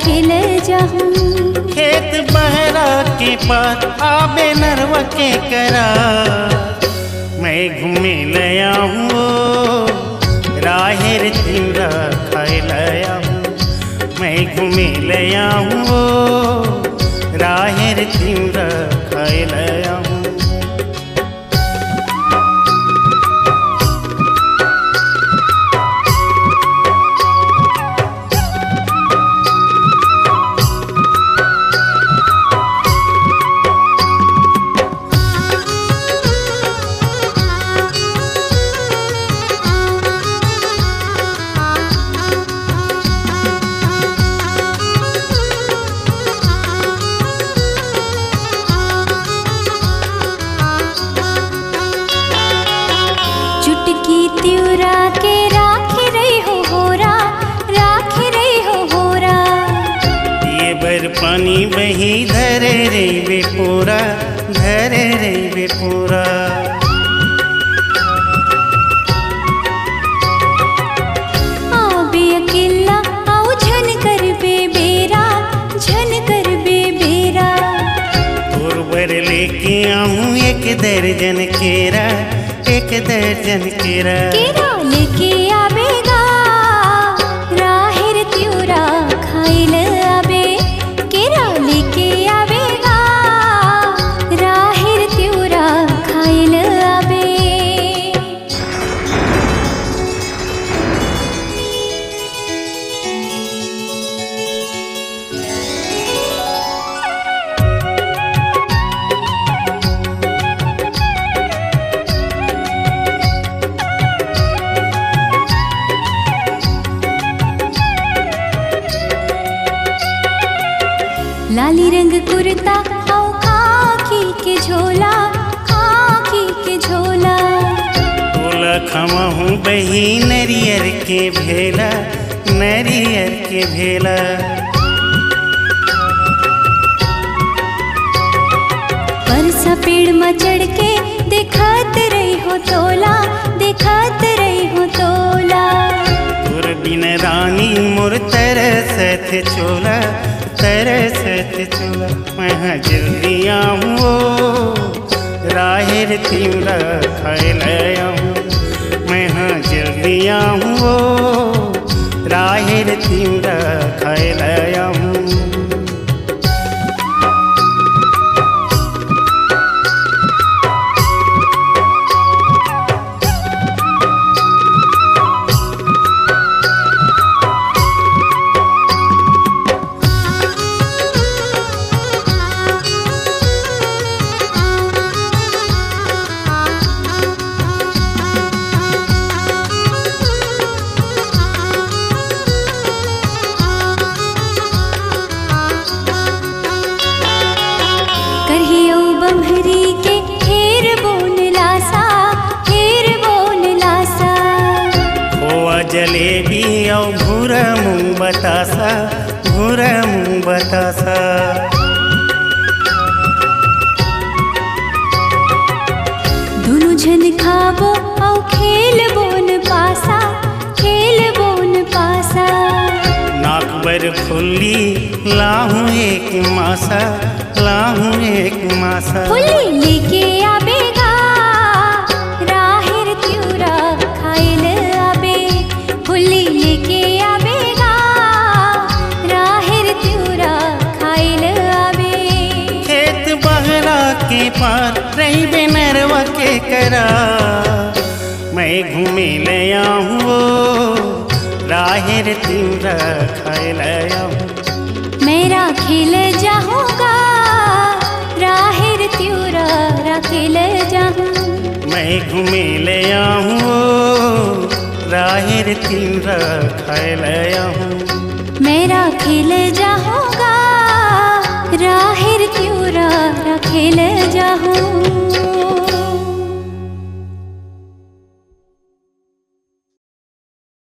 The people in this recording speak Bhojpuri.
राखिल जाहूँ। खेत बहरा के पार आबे नरवा के करा, मैं घूमे लया हूँ राहेर तिमरा खाए लया हूँ। मैं घूमे लया हूँ राहेर तिमरा खाए लया हूँ। तिउरा के राखी रही हो होरा, राखी रही हो होरा। ये बर पानी बही धरे रे बेपोरा, धरे रे बेपोरा। आबे अकेला आओ झन कर बे बेरा, झन कर बे बेरा। तोर बर लेके आऊँ एक दर्जन केरा, एक दर्जन केरा। केरा लेके आबेगा राहेर तिउरा खाइल आबे। केरा लेके आबेगा राहेर तिउरा खाइल आबे। लाली रंग कुर्ता आओ खाकी के झोला, खाकी के झोला। तोला खमा हूँ बही नरियर के भेला, नरियर के भेला। परसा पेड़ में चढ़ के देखत रही हो तोला, देखत रही हो तोला। तोर बिन रानी मोर तरसत चोला, तरसत चोला। मैं जल्दी आऊँ राहेर तिमरा खाए लया हूँ। मैं जल्दी आऊँ राहेर तिमरा खाए लया हूँ। बम्हरी के हेर बोन लासा, हेर बोन लासा। खोआ जलेबी और भूरा मूंग बतासा, भूरा मूंग बतासा। दोनों जन खाबो और खेल बोन पासा, खेल बोन पासा। नाक बर फुल्ली लाहूँ एक मासा, लाहूँ एक मासा। फुल्ली लेके आबेगा राहेर तिउरा खाइल आबे। फुल्ली लेके आबेगा राहेर तिउरा खाइल आबे। खेत बहरा के पार रही बे नरवा के करा, मैं घूमे लया हूँ राहेर तिउरा खाए लया हूँ। मैं राखिल जाऊँगा राहेर तिउरा राखिल जाहूँ। मैं घूमे लया हूँ राहेर तिउरा खाए लया हूँ। मैं राखिल जाऊँगा राहेर तिउरा राखिल जाहूँ।